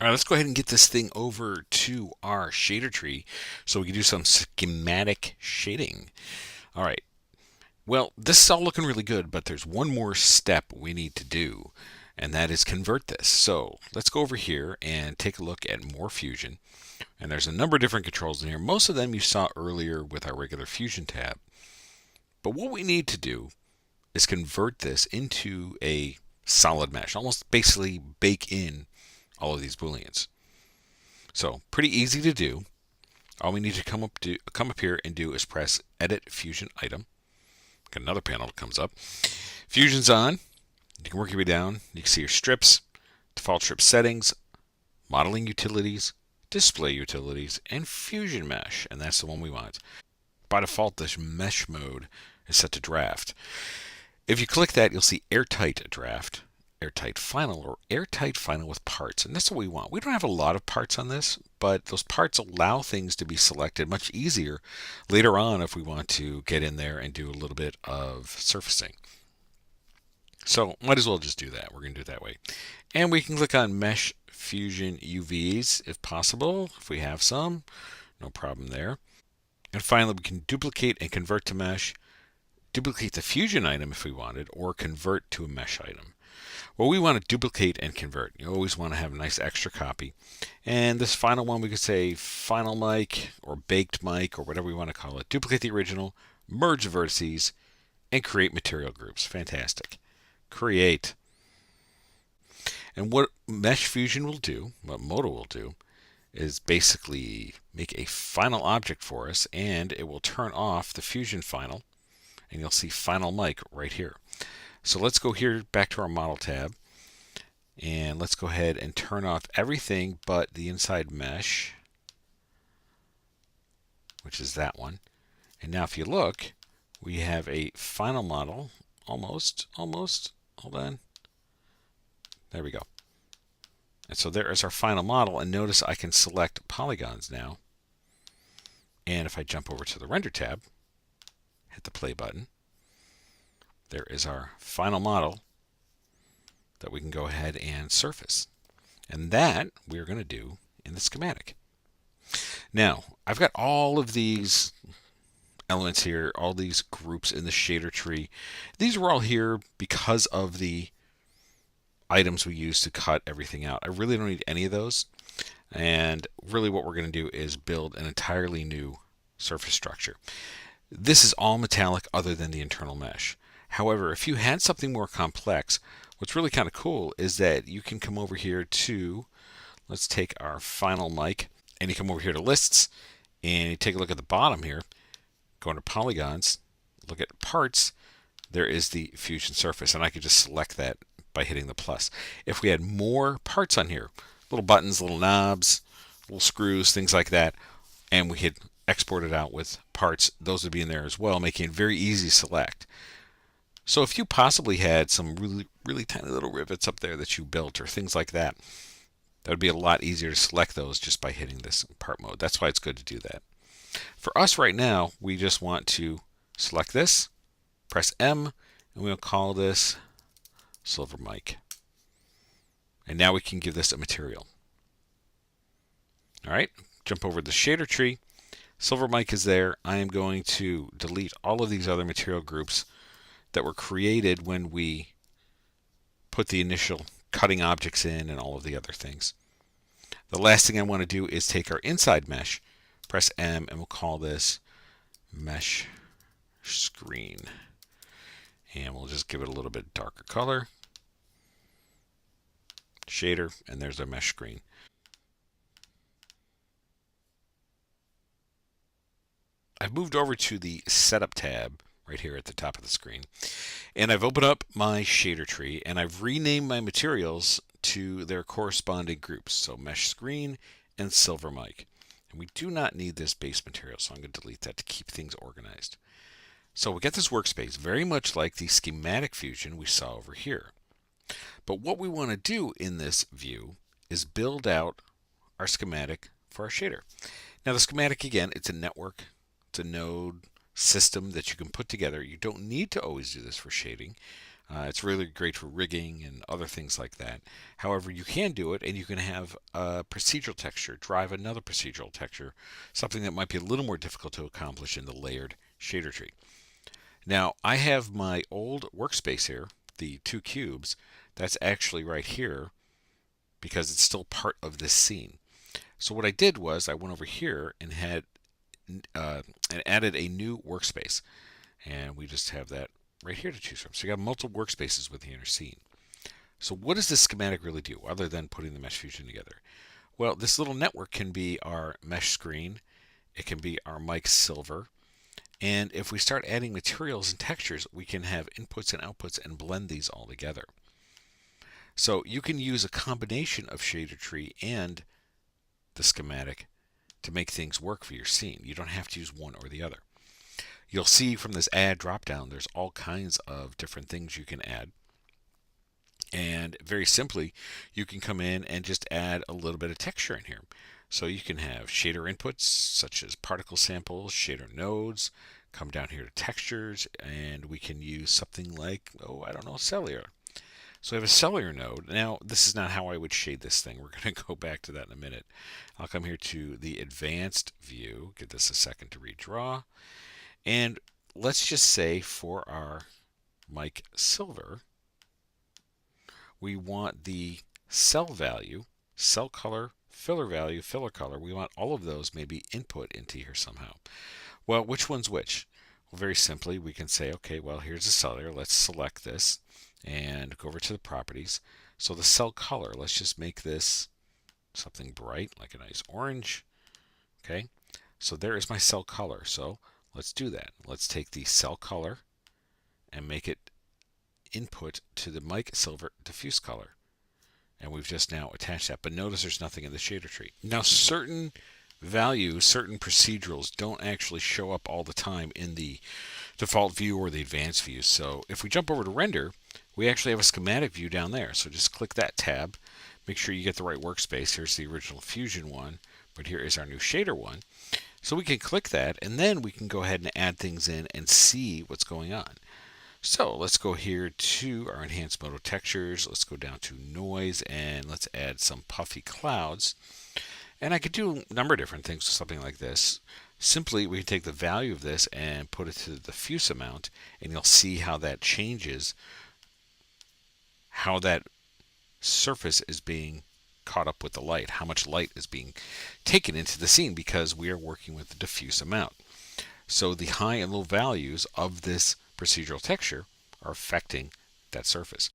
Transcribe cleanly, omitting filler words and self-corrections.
All right, let's go ahead and get this thing over to our shader tree so we can do some schematic shading. All right, well, this is all looking really good, but there's one more step we need to do, and that is convert this. So let's go over here and take a look at more Fusion. And there's a number of different controls in here. Most of them you saw earlier with our regular Fusion tab. But what we need to do is convert this into a solid mesh, almost basically bake in all of these booleans. So pretty easy to do. All we need to come up here and do is press Edit Fusion Item. Got another panel that comes up. Fusion's on. You can work your way down. You can see your strips, default strip settings, modeling utilities, display utilities, and Fusion Mesh, and that's the one we want. By default, this mesh mode is set to draft. If you click that, you'll see airtight draft, airtight final, or airtight final with parts, and that's what we want. We don't have a lot of parts on this, but those parts allow things to be selected much easier later on if we want to get in there and do a little bit of surfacing. So might as well just do that. We're going to do it that way. And we can click on Mesh Fusion UVs if possible, if we have some. No problem there. And finally, we can duplicate and convert to mesh, duplicate the Fusion item if we wanted, or convert to a mesh item. Well, we want to duplicate and convert. You always want to have a nice extra copy. And this final one, we could say final mic or baked mic or whatever we want to call it. Duplicate the original, merge the vertices, and create material groups. Fantastic. Create. And what Mesh Fusion will do, what Modo will do, is basically make a final object for us, and it will turn off the Fusion final, and you'll see final mic right here. So let's go here back to our model tab, and let's go ahead and turn off everything but the inside mesh, which is that one. And now if you look, we have a final model, almost, hold on. There we go. And so there is our final model, and notice I can select polygons now. And if I jump over to the render tab, hit the play button, there is our final model that we can go ahead and surface. And that we're going to do in the schematic. Now, I've got all of these elements here, all these groups in the shader tree. These were all here because of the items we use to cut everything out. I really don't need any of those. And really what we're going to do is build an entirely new surface structure. This is all metallic other than the internal mesh. However, if you had something more complex, what's really kind of cool is that you can come over here to, let's take our final mic, and you come over here to lists, and you take a look at the bottom here, go into polygons, look at parts, there is the Fusion surface, and I could just select that by hitting the plus. If we had more parts on here, little buttons, little knobs, little screws, things like that, and we had exported out with parts, those would be in there as well, making it very easy to select. So if you possibly had some really tiny little rivets up there that you built or things like that, that would be a lot easier to select those just by hitting this part mode. That's why it's good to do that. For us right now, we just want to select this, press M, and we'll call this silver mic. And now we can give this a material. All right, jump over the shader tree. Silver mic is there. I am going to delete all of these other material groups that were created when we put the initial cutting objects in and all of the other things. The last thing I want to do is take our inside mesh, press M, and we'll call this mesh screen. And we'll just give it a little bit darker color. Shader, and there's our mesh screen. I've moved over to the Setup tab right here at the top of the screen. And I've opened up my shader tree, and I've renamed my materials to their corresponding groups. So mesh screen and silver mic. And we do not need this base material, so I'm going to delete that to keep things organized. So we get this workspace very much like the schematic Fusion we saw over here. But what we want to do in this view is build out our schematic for our shader. Now the schematic, again, it's a network, it's a node system that you can put together. You don't need to always do this for shading. It's really great for rigging and other things like that. However, you can do it and you can have a procedural texture drive another procedural texture, something that might be a little more difficult to accomplish in the layered shader tree. Now, I have my old workspace here, the two cubes. That's actually right here because it's still part of this scene. So what I did was I went over here and and added a new workspace, and we just have that right here to choose from. So you got multiple workspaces within your scene. So what does this schematic really do other than putting the mesh fusion together? Well, this little network can be our mesh screen, it can be our mic silver, and if we start adding materials and textures, we can have inputs and outputs and blend these all together. So you can use a combination of shader tree and the schematic to make things work for your scene. You don't have to use one or the other. You'll see from this add drop down, there's all kinds of different things you can add. And very simply, you can come in and just add a little bit of texture in here. So you can have shader inputs such as particle samples, shader nodes, come down here to textures, and we can use something like, oh, I don't know, cellular. So I have a cellular node. Now, this is not how I would shade this thing. We're going to go back to that in a minute. I'll come here to the advanced view, give this a second to redraw. And let's just say for our mic silver, we want the cell value, cell color, filler value, filler color. We want all of those maybe input into here somehow. Well, which one's which? Well, very simply, we can say, okay, well, here's a cellular. Let's select this and go over to the properties. So the cell color, let's just make this something bright, like a nice orange. Okay, so there is my cell color. So let's do that. Let's take the cell color and make it input to the mic silver diffuse color. And we've just now attached that. But notice there's nothing in the shader tree. Now, certain values, certain procedurals don't actually show up all the time in the default view or the advanced view. So if we jump over to render, we actually have a schematic view down there. So just click that tab. Make sure you get the right workspace. Here's the original Fusion one, but here is our new shader one. So we can click that, and then we can go ahead and add things in and see what's going on. So let's go here to our enhanced modal textures. Let's go down to noise and let's add some puffy clouds. And I could do a number of different things with something like this. Simply, we can take the value of this and put it to the diffuse amount, and you'll see how that changes, how that surface is being caught up with the light, how much light is being taken into the scene because we are working with the diffuse amount. So the high and low values of this procedural texture are affecting that surface.